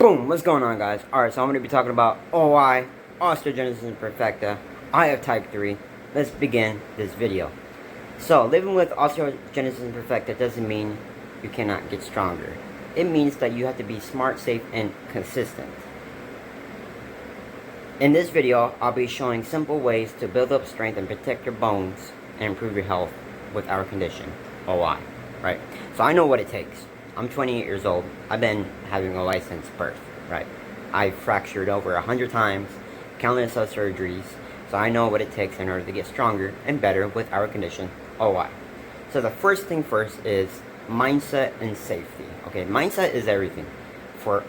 Boom, what's going on, guys? Alright, so I'm going to be talking about OI, Osteogenesis Imperfecta. I have type 3. Let's begin this video. So, living with Osteogenesis Imperfecta doesn't mean you cannot get stronger. It means that you have to be smart, safe, and consistent. In this video, I'll be showing simple ways to build up strength and protect your bones and improve your health with our condition, OI, right? So I know what it takes. I'm 28 years old. I've been having OI since birth, right? I've fractured over 100 times, countless of surgeries, so I know what it takes in order to get stronger and better with our condition, OI. So the first thing first is mindset and safety, okay? Mindset is everything for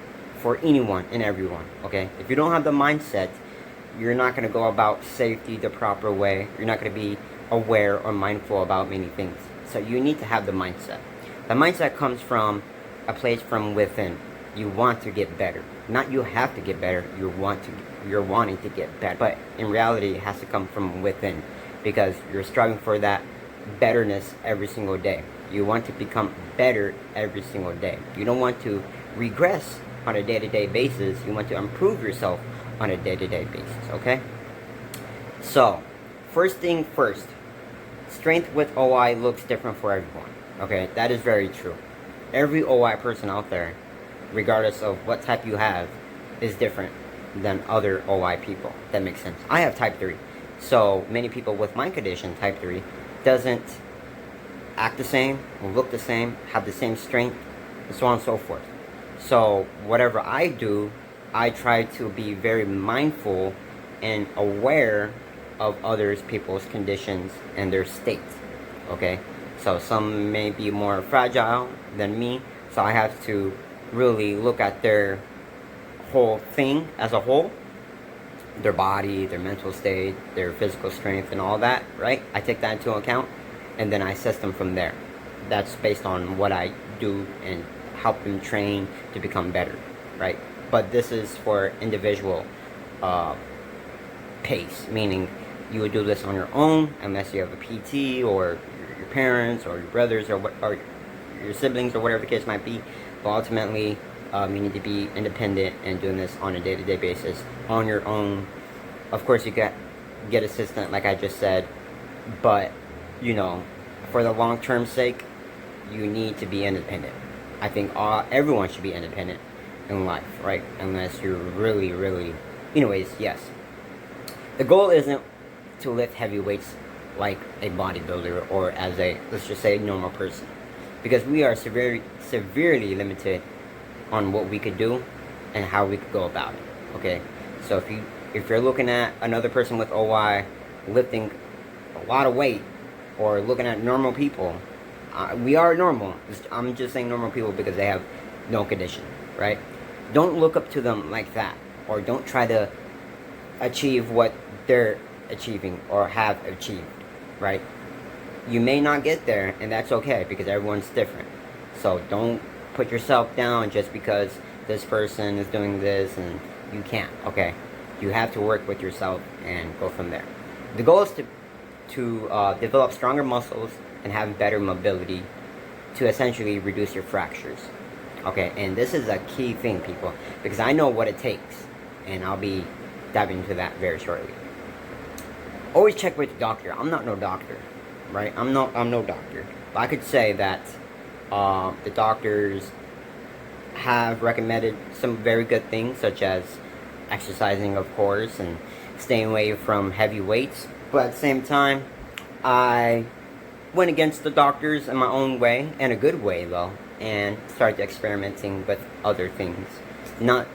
anyone and everyone, okay? If you don't have the mindset, you're not going to go about safety the proper way. You're not going to be aware or mindful about many things. So you need to have the mindset. The mindset comes from a place from within. You want to get better. Not you have to get better, you're wanting to get better. But in reality, it has to come from within, because you're striving for that betterness every single day. You want to become better every single day. You don't want to regress on a day-to-day basis. You want to improve yourself on a day-to-day basis, okay? So, first thing first, strength with OI looks different for everyone. Okay, that is very true. Every OI person out there, regardless of what type you have, is different than other OI people. That makes sense. I have type 3. So many people with my condition, type 3, doesn't act the same, look the same, have the same strength, and so on and so forth. So whatever I do, I try to be very mindful and aware of others people's conditions and their state. Okay? So some may be more fragile than me, so I have to really look at their whole thing as a whole. Their body, their mental state, their physical strength, and all that, right? I take that into account, and then I assess them from there. That's based on what I do and help them train to become better, right? But this is for individual pace, meaning you would do this on your own unless you have a PT or your parents or your brothers or your siblings or whatever the case might be. But ultimately, you need to be independent and doing this on a day-to-day basis on your own. Of course, you get assistant, like I just said, but you know, for the long-term sake, you need to be independent. I think everyone should be independent in life, right? Unless you're really. Anyways, yes. The goal isn't to lift heavy weights like a bodybuilder or as a, let's just say, normal person, because we are severely limited on what we could do and how we could go about it. Okay, so if you're looking at another person with OI lifting a lot of weight, or looking at normal people, we are normal. I'm just saying normal people because they have no condition, right? Don't look up to them like that, or don't try to achieve what they're achieving or have achieved, right? You may not get there, and that's okay, because everyone's different. So don't put yourself down just because this person is doing this and you can't, okay? You have to work with yourself and go from there. The goal is to develop stronger muscles and have better mobility to essentially reduce your fractures, okay? And this is a key thing, people, because I know what it takes, and I'll be diving into that very shortly. Always check with the doctor. I'm not no doctor, right? I'm no doctor. But I could say that the doctors have recommended some very good things, such as exercising, of course, and staying away from heavy weights. But at the same time, I went against the doctors in my own way, in a good way though, and started experimenting with other things. Not,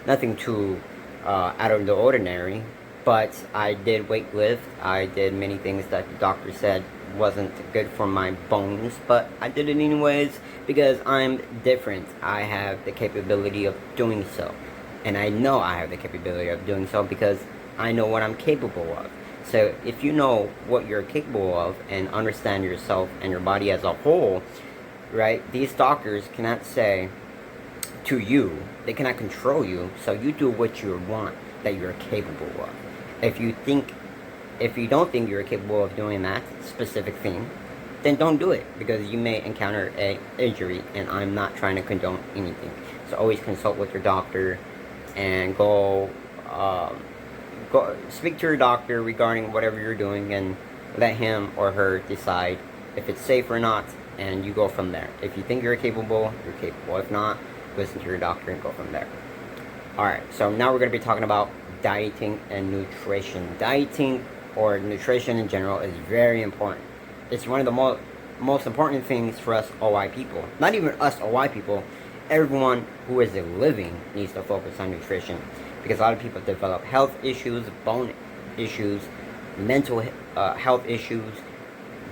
nothing too out of the ordinary. But I did weightlift. I did many things that the doctor said wasn't good for my bones, but I did it anyways because I'm different. I have the capability of doing so, and I know I have the capability of doing so because I know what I'm capable of. So if you know what you're capable of and understand yourself and your body as a whole, right, these doctors cannot say to you, they cannot control you, so you do what you want that you're capable of. If you don't think you're capable of doing that specific thing, then don't do it, because you may encounter an injury, and I'm not trying to condone anything. So always consult with your doctor and go speak to your doctor regarding whatever you're doing, and let him or her decide if it's safe or not, and you go from there. If you think you're capable, you're capable. If not, listen to your doctor and go from there. Alright, so now we're going to be talking about dieting and nutrition. Dieting, or nutrition in general, is very important. It's one of the most important things for us OI people. Not even us OI people. Everyone who is living needs to focus on nutrition, because a lot of people develop health issues, bone issues, mental health issues.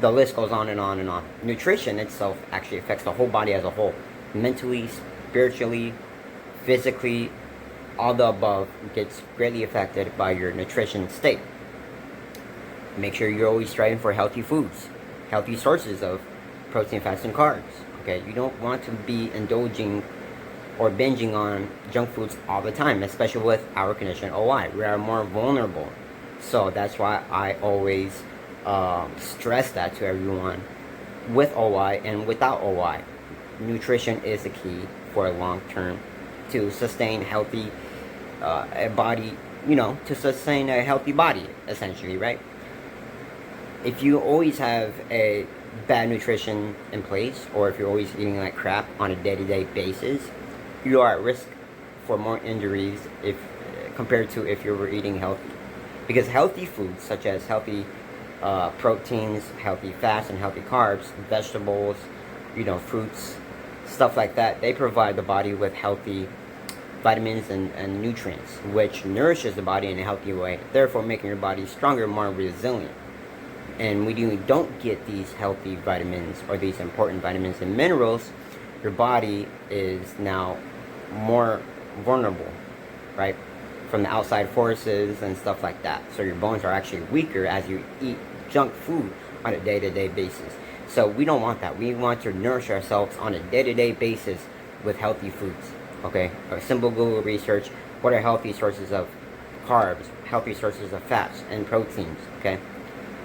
The list goes on and on and on. Nutrition itself actually affects the whole body as a whole. Mentally, spiritually, physically, all the above gets greatly affected by your nutrition state. Make sure you're always striving for healthy foods, healthy sources of protein, fats, and carbs. Okay, you don't want to be indulging or binging on junk foods all the time, especially with our condition OI. We are more vulnerable. So that's why I always stress that to everyone with OI and without OI. Nutrition is the key for a long term to sustain healthy a body, to sustain a healthy body, essentially, right? If you always have a bad nutrition in place, or if you're always eating like crap on a day-to-day basis, you are at risk for more injuries if compared to if you were eating healthy. Because healthy foods, such as healthy proteins, healthy fats, and healthy carbs, vegetables, fruits, stuff like that, they provide the body with healthy vitamins and nutrients, which nourishes the body in a healthy way, therefore making your body stronger, more resilient. And when you don't get these healthy vitamins, or these important vitamins and minerals, your body is now more vulnerable, right, from the outside forces and stuff like that. So your bones are actually weaker as you eat junk food on a day-to-day basis. So we don't want that. We want to nourish ourselves on a day-to-day basis with healthy foods. Okay, a simple Google research: what are healthy sources of carbs, healthy sources of fats and proteins? Okay,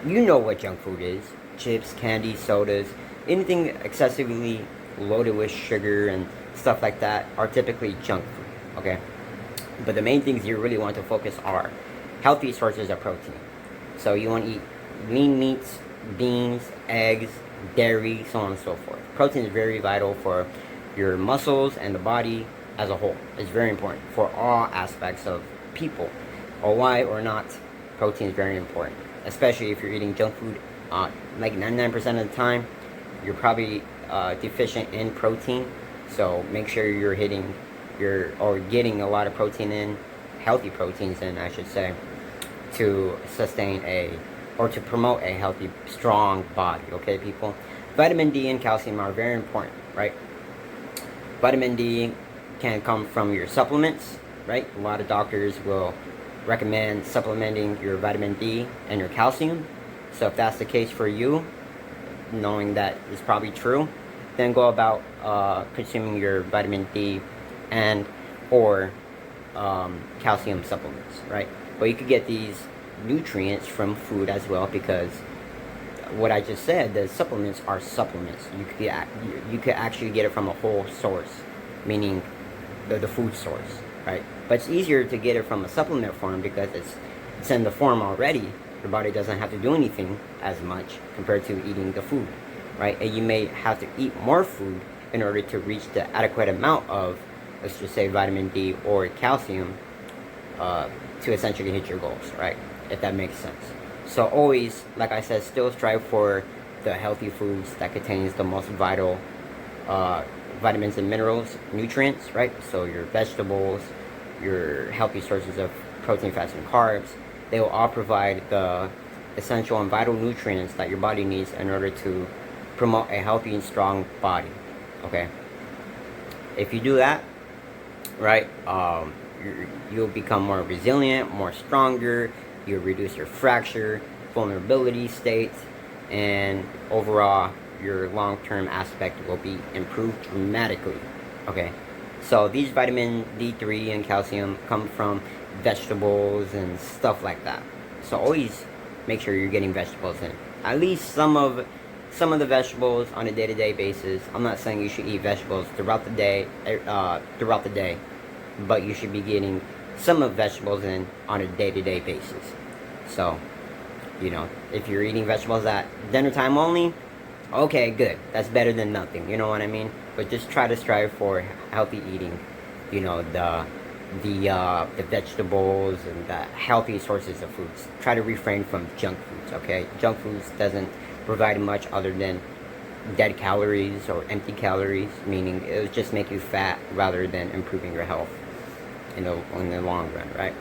you know what junk food is: chips, candy, sodas, anything excessively loaded with sugar and stuff like that are typically junk food. Okay, but the main things you really want to focus are healthy sources of protein. So you want to eat lean meats, beans, eggs, dairy, so on and so forth. Protein is very vital for your muscles and the body as a whole. It's very important for all aspects of people. OI or not, protein is very important. Especially if you're eating junk food, like 99% of the time, you're probably deficient in protein. So make sure you're getting a lot of protein in, healthy proteins in, I should say, to sustain to promote a healthy, strong body. Okay, people? Vitamin D and calcium are very important, right? Vitamin D can come from your supplements, right? A lot of doctors will recommend supplementing your vitamin D and your calcium. So if that's the case for you, knowing that is probably true, then go about consuming your vitamin D and or calcium supplements, right? But you could get these nutrients from food as well, because what I just said, the supplements are supplements. You could actually get it from a whole source, meaning the food source, right? But it's easier to get it from a supplement form because it's in the form already. Your body doesn't have to do anything as much compared to eating the food, right? And you may have to eat more food in order to reach the adequate amount of, let's just say, vitamin D or calcium to essentially hit your goals, right? If that makes sense. So always, like I said, still strive for the healthy foods that contains the most vital vitamins and minerals, nutrients, right? So your vegetables, your healthy sources of protein, fats, and carbs, they will all provide the essential and vital nutrients that your body needs in order to promote a healthy and strong body. Okay, if you do that, right, you'll become more resilient, more stronger. You'll reduce your fracture, vulnerability states, and overall your long-term aspect will be improved dramatically. Okay, so these vitamin D3 and calcium come from vegetables and stuff like that. So always make sure you're getting vegetables in. At least some some of the vegetables on a day-to-day basis. I'm not saying you should eat vegetables throughout the day, but you should be getting some of vegetables in on a day-to-day basis. So, you know, if you're eating vegetables at dinner time only, okay, good. That's better than nothing. You know what I mean? But just try to strive for healthy eating. You know, the vegetables and the healthy sources of foods. Try to refrain from junk foods. Okay, junk foods doesn't provide much other than dead calories or empty calories, meaning it will just make you fat rather than improving your health in the long run, right?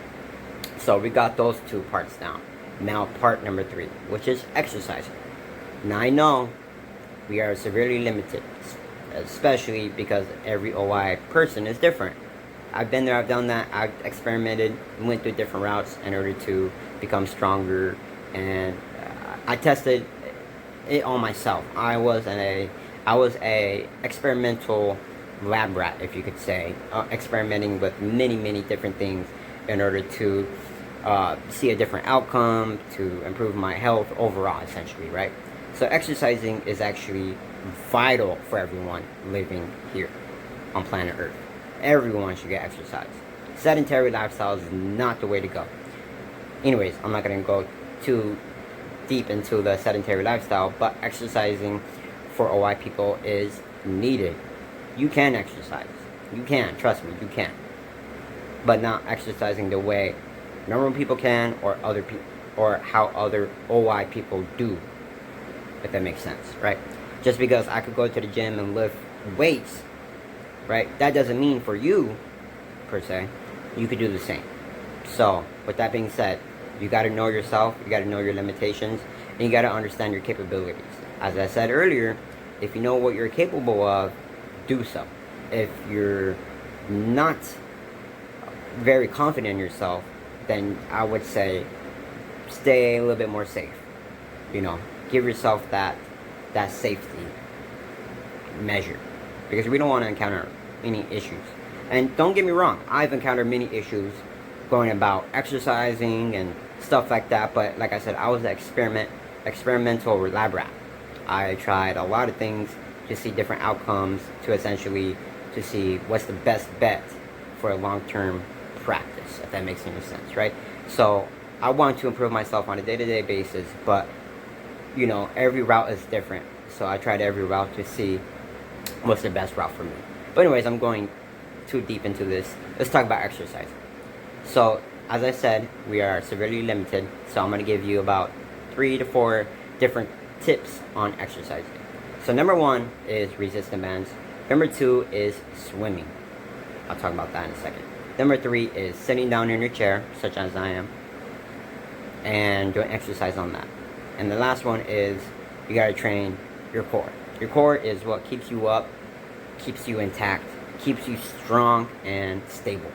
So we got those two parts down. Now part number 3, which is exercising. Now I know we are severely limited, especially because every OI person is different. I've been there, I've done that, I've experimented, went through different routes in order to become stronger, and I tested it on myself. I was a experimental lab rat, if you could say, experimenting with many different things in order to see a different outcome, to improve my health overall, essentially, right? So exercising is actually vital for everyone living here on planet Earth. Everyone should get exercise. Sedentary lifestyle is not the way to go. Anyways, I'm not going to go too deep into the sedentary lifestyle, but exercising for OI people is needed. You can exercise. You can, trust me, you can. But not exercising the way normal people can, or other people, or how other OI people do, if that makes sense, right? Just because I could go to the gym and lift weights, right, that doesn't mean for you, per se, you could do the same. So, with that being said, you got to know yourself, you got to know your limitations, and you got to understand your capabilities. As I said earlier, if you know what you're capable of, do so. If you're not very confident in yourself, then I would say stay a little bit more safe. You know, give yourself that safety measure, because we don't want to encounter any issues. And don't get me wrong, I've encountered many issues going about exercising and stuff like that, but like I said, I was an experimental lab rat. I tried a lot of things to see different outcomes, to essentially to see what's the best bet for a long-term practice, if that makes any sense, right? So I want to improve myself on a day-to-day basis, but you know, every route is different, so I tried every route to see what's the best route for me. But anyways, I'm going too deep into this. Let's talk about exercise. So as I said, we are severely limited, so I'm going to give you about 3 to 4 different tips on exercising. So number 1 is resistance bands. Number 2 is swimming. I'll talk about that in a second. Number 3 is sitting down in your chair, such as I am, and doing exercise on that. And the last one is you gotta train your core. Your core is what keeps you up, keeps you intact, keeps you strong and stable.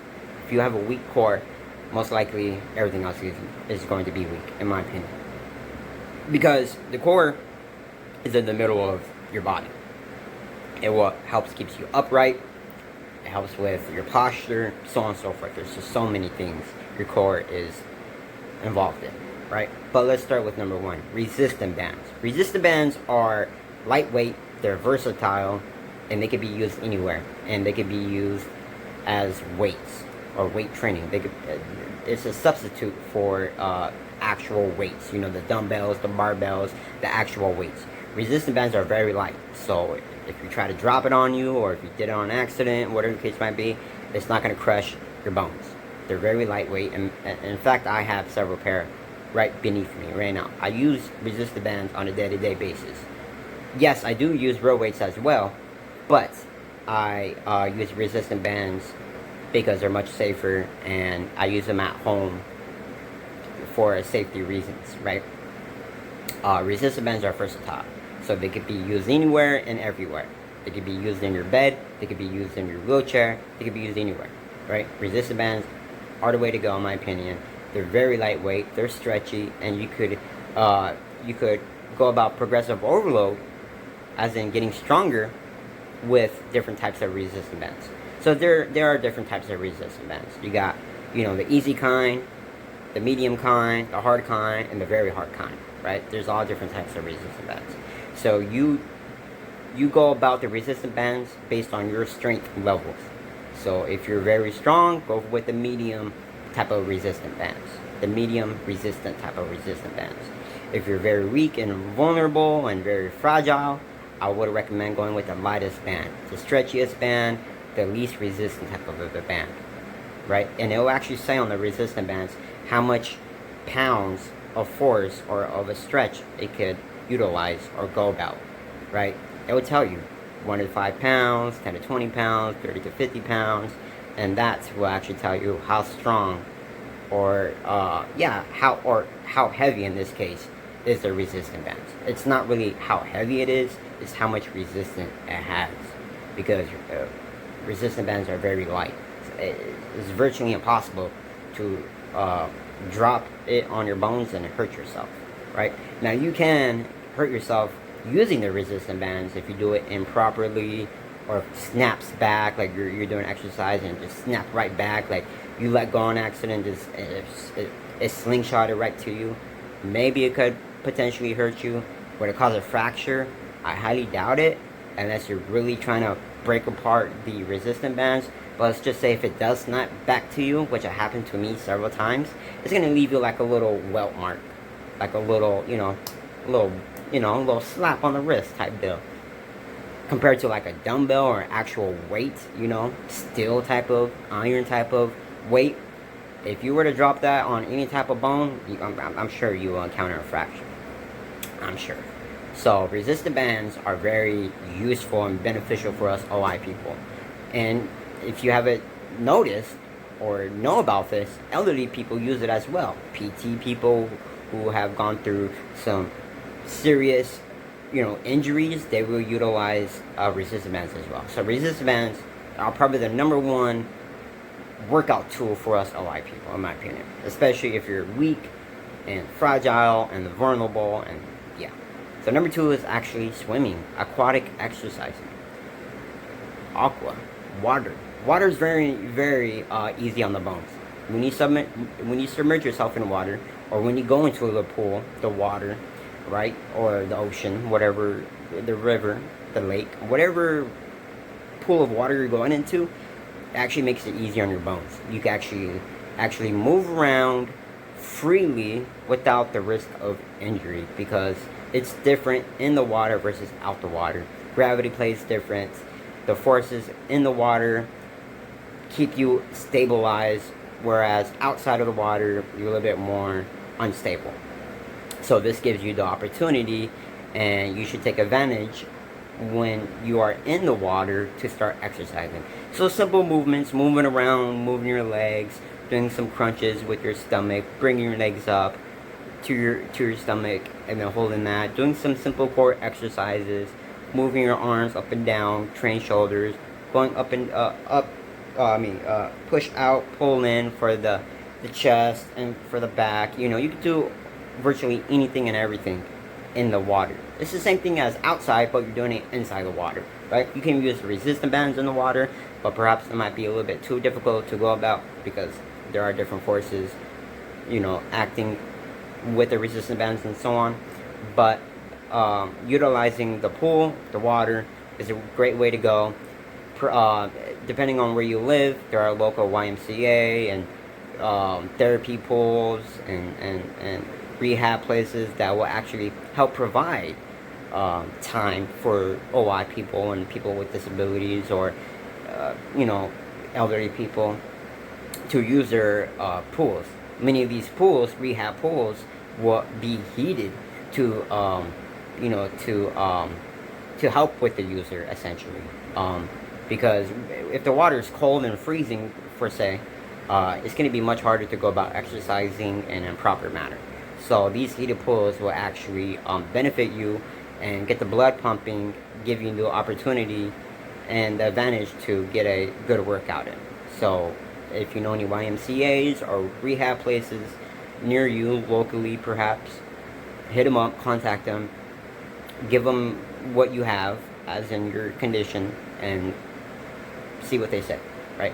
If you have a weak core, most likely everything else is going to be weak, in my opinion. Because the core is in the middle of your body. It what helps keeps you upright. It helps with your posture, so on and so forth. There's just so many things your core is involved in, right? But let's start with number 1, resistance bands. Resistance bands are lightweight, they're versatile, and they can be used anywhere. And they can be used as weights or weight training. It's a substitute for actual weights. You know, the dumbbells, the barbells, the actual weights. Resistance bands are very light, so if you try to drop it on you, or if you did it on accident, whatever the case might be, it's not going to crush your bones. They're very lightweight, and in fact, I have several pair right beneath me right now. I use resistance bands on a day-to-day basis. Yes, I do use real weights as well, but I use resistance bands because they're much safer, and I use them at home for safety reasons, right? Resistance bands are versatile, so they could be used anywhere and everywhere. They could be used in your bed, they could be used in your wheelchair, they could be used anywhere, right? Resistance bands are the way to go, in my opinion. They're very lightweight, they're stretchy, and you could go about progressive overload, as in getting stronger, with different types of resistance bands. So there are different types of resistance bands. You got, you know, the easy kind, the medium kind, the hard kind, and the very hard kind, right? There's all different types of resistance bands. So you go about the resistance bands based on your strength levels. So if you're very strong, go with the medium type of resistant bands. The medium resistant type of resistant bands. If you're very weak and vulnerable and very fragile, I would recommend going with the lightest band, the stretchiest band, the least resistant type of a band, right? And it will actually say on the resistant bands how much pounds of force or of a stretch it could utilize or go about, right? It will tell you 1 to 5 pounds, 10 to 20 pounds, 30 to 50 pounds, and that will actually tell you how strong or how heavy in this case is the resistant bands. It's not really how heavy it is, it's how much resistance it has, because resistant bands are very light. It's virtually impossible to drop it on your bones and hurt yourself, right? Now you can hurt yourself using the resistant bands if you do it improperly, or snaps back, like you're doing exercise and just snap right back, like you let go on accident, just it slingshotted right to you. Maybe it could potentially hurt you. Would it cause a fracture? I highly doubt it, unless you're really trying to break apart the resistant bands. But let's just say if it does snap back to you, which happened to me several times, it's gonna leave you like a little welt mark, like a little, a little slap on the wrist type deal. Compared to like a dumbbell or actual weight, steel type of, iron type of weight, if you were to drop that on any type of bone, I'm sure you will encounter a fracture. I'm sure. So resistant bands are very useful and beneficial for us OI people. And if you haven't noticed or know about this, elderly people use it as well. PT people who have gone through some serious injuries, they will utilize resistant bands as well. So resistant bands are probably the #1 workout tool for us OI people, in my opinion. Especially if you're weak and fragile and vulnerable, and yeah. So #2 is actually swimming, aquatic exercising. Aqua, water. Water is very, very easy on the bones. When you submerge yourself in water, or when you go into the pool, the water, right, or the ocean, whatever, the river, the lake, whatever pool of water you're going into, it actually makes it easier on your bones. You can actually move around freely without the risk of injury, because it's different in the water versus out the water. Gravity plays different. The forces in the water keep you stabilized, whereas outside of the water, you're a little bit more unstable. So this gives you the opportunity, and you should take advantage when you are in the water to start exercising. So simple movements, moving around, moving your legs, doing some crunches with your stomach, bringing your legs up to your stomach, and then holding that, doing some simple core exercises, moving your arms up and down, train shoulders, going up and push out, pull in for the chest and for the back. You can do virtually anything and everything in the water. It's the same thing as outside, but you're doing it inside the water, right? You can use resistant bands in the water, but perhaps it might be a little bit too difficult to go about, because there are different forces, acting with the resistant bands and so on. But utilizing the pool, the water, is a great way to go. Depending on where you live, there are local YMCA and therapy pools and rehab places that will actually help provide time for OI people and people with disabilities, or elderly people, to use their pools. Many of these pools, rehab pools, will be heated to help with the user, essentially. Because if the water is cold and freezing, per se, it's going to be much harder to go about exercising in a proper manner. So these heated pools will actually benefit you and get the blood pumping, give you the opportunity and the advantage to get a good workout in. So if you know any YMCAs or rehab places near you, locally perhaps, hit them up, contact them, give them what you have, as in your condition, and see what they say, right?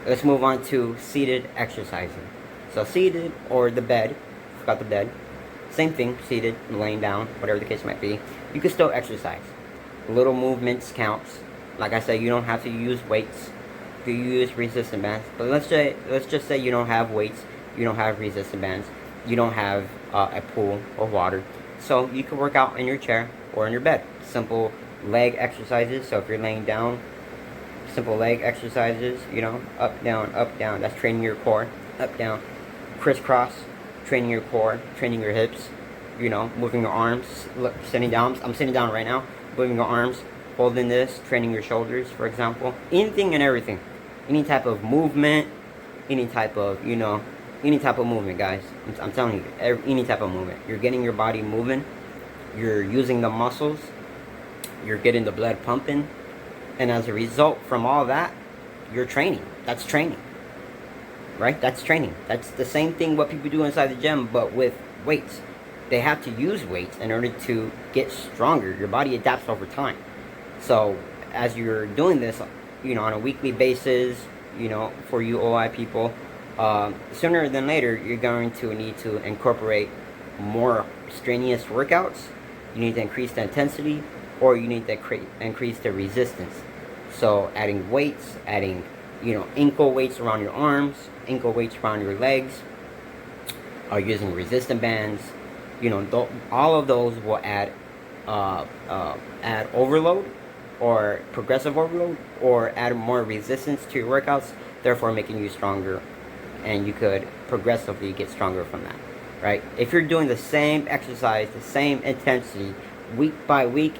Let's move on to seated exercising. So seated, or the bed, forgot the bed. Same thing, seated, laying down, whatever the case might be. You can still exercise. Little movements counts. Like I said, you don't have to use weights. You use resistance bands. But let's just say you don't have weights, you don't have resistance bands, you don't have a pool or water. So you can work out in your chair or in your bed. Simple leg exercises. So if you're laying down, simple leg exercises, you know, up, down, that's training your core. Up, down, crisscross, training your core, training your hips, you know, moving your arms. Look, sitting down, I'm sitting down right now, moving your arms, holding this, training your shoulders, for example. Anything and everything. Any type of movement, any type of, you know, any type of movement, guys. I'm telling you, any type of movement. You're getting your body moving, you're using the muscles, you're getting the blood pumping, and as a result from all that, you're training. That's training, right? That's training. That's the same thing what people do inside the gym, but with weights. They have to use weights in order to get stronger. Your body adapts over time. So as you're doing this, you know, on a weekly basis, you know, for you OI people, sooner than later, you're going to need to incorporate more strenuous workouts. You need to increase the intensity, or you need to increase the resistance. So adding weights, adding, you know, ankle weights around your arms, ankle weights around your legs, using resistance bands, you know, all of those will add overload, or progressive overload, or add more resistance to your workouts, therefore making you stronger, and you could progressively get stronger from that, right? If you're doing the same exercise, the same intensity, week by week,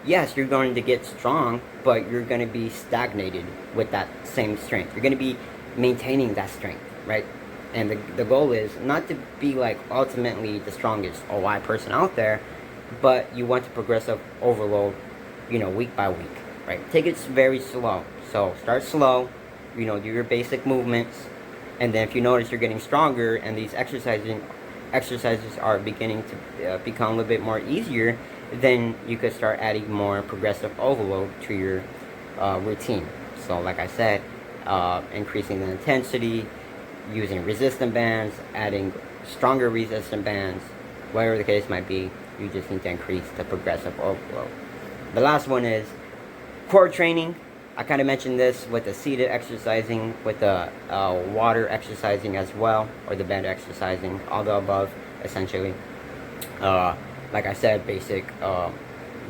yes, you're going to get strong, but you're going to be stagnated with that same strength. You're going to be maintaining that strength, right? And the goal is not to be like ultimately the strongest OI person out there, but you want to progressive overload, you know, week by week, right? Take it very slow. So start slow, you know, do your basic movements, and then if you notice you're getting stronger and these exercises are beginning to become a little bit more easier, then you could start adding more progressive overload to your routine. So like I said, increasing the intensity, using resistance bands, adding stronger resistance bands, whatever the case might be, you just need to increase the progressive overload. The last one is core training. I kind of mentioned this with the seated exercising, with the water exercising as well, or the bed exercising, all the above, essentially. Like I said, basic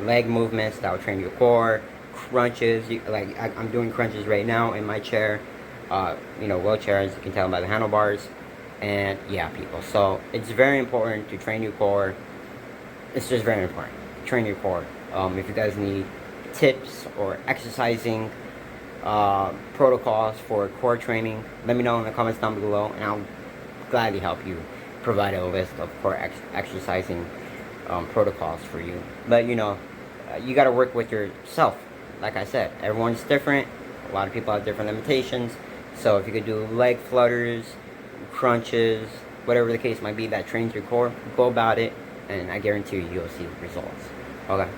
leg movements that will train your core, crunches. I'm doing crunches right now in my chair, you know, wheelchair, as you can tell by the handlebars. And yeah, people, so it's very important to train your core. It's just very important to train your core. If you guys need tips or exercising protocols for core training, let me know in the comments down below, and I'll gladly help you provide a list of core exercising protocols for you. But you know, you got to work with yourself. Like I said, everyone's different. A lot of people have different limitations. So if you could do leg flutters, crunches, whatever the case might be that trains your core, go about it, and I guarantee you'll see results. Okay.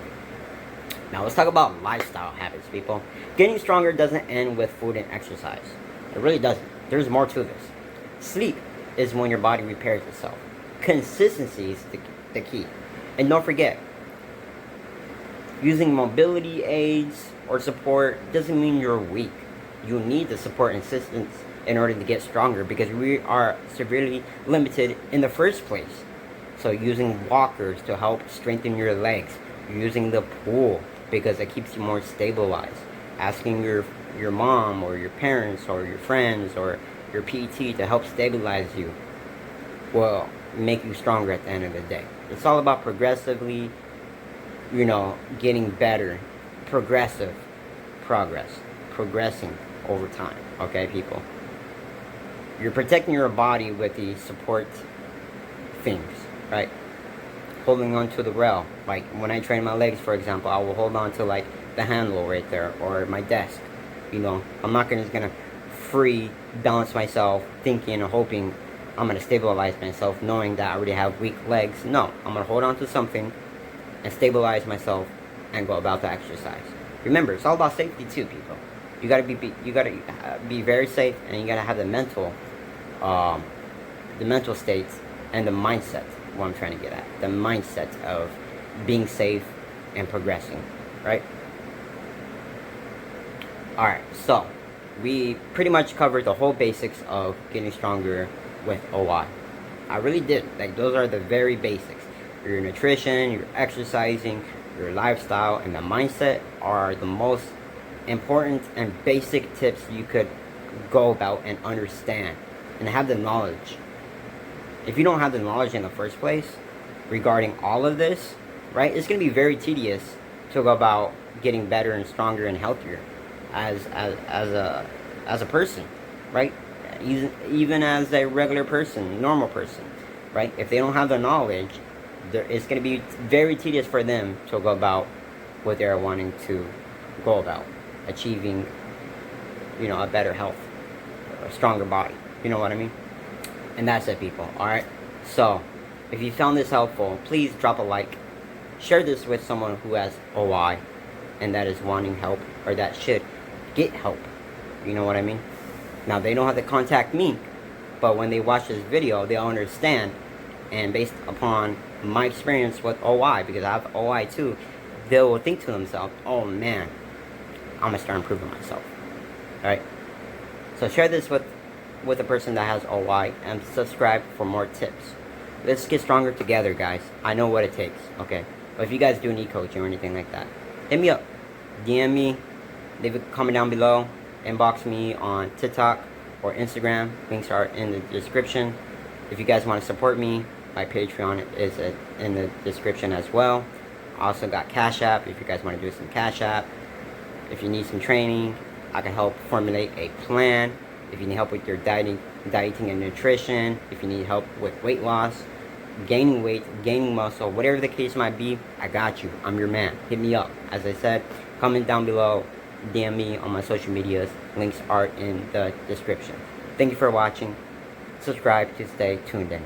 Now let's talk about lifestyle habits, people. Getting stronger doesn't end with food and exercise. It really doesn't. There's more to this. Sleep is when your body repairs itself. Consistency is the key. And don't forget, using mobility aids or support doesn't mean you're weak. You need the support and assistance in order to get stronger, because we are severely limited in the first place. So using walkers to help strengthen your legs, using the pool because it keeps you more stabilized, asking your mom or your parents or your friends or your PT to help stabilize you will make you stronger at the end of the day. It's all about progressively, you know, getting better, progressive progress, progressing over time. Okay, people? You're protecting your body with the support things, right? Holding on to the rail. Like when I train my legs, for example, I will hold on to like the handle right there, or my desk. You know, I'm not just gonna free balance myself thinking or hoping I'm gonna stabilize myself knowing that I already have weak legs. No, I'm gonna hold on to something and stabilize myself and go about the exercise. Remember, it's all about safety too, people. You gotta be very safe, and you gotta have the mental states and the mindset what I'm trying to get at. The mindset of being safe and progressing, right? Alright, so we pretty much covered the whole basics of getting stronger with OI. I really did. Like, those are the very basics. Your nutrition, your exercising, your lifestyle, and the mindset are the most important and basic tips you could go about and understand and have the knowledge. If you don't have the knowledge in the first place regarding all of this, right, it's going to be very tedious to go about getting better and stronger and healthier as a person, right? Even as a regular person, normal person, right? If they don't have the knowledge, it's going to be very tedious for them to go about what they're wanting to go about, achieving, you know, a better health, a stronger body. You know what I mean? And that's it, people. Alright? So, if you found this helpful, please drop a like. Share this with someone who has OI and that is wanting help, or that should get help. You know what I mean? Now, they don't have to contact me, but when they watch this video, they'll understand. And based upon my experience with OI, because I have OI too, they will think to themselves, oh man, I'm gonna start improving myself. Alright? So share this with a person that has OI and subscribe for more tips. Let's get stronger together, guys. I know what it takes, okay? But if you guys do need coaching or anything like that, hit me up. DM me, leave a comment down below, inbox me on TikTok or Instagram. Links are in the description. If you guys want to support me, my Patreon is in the description as well. I also got Cash App if you guys want to do some Cash App. If you need some training, I can help formulate a plan. If you need help with your dieting and nutrition, if you need help with weight loss, gaining weight, gaining muscle, whatever the case might be, I got you. I'm your man. Hit me up. As I said, comment down below, DM me on my social medias. Links are in the description. Thank you for watching. Subscribe to stay tuned in.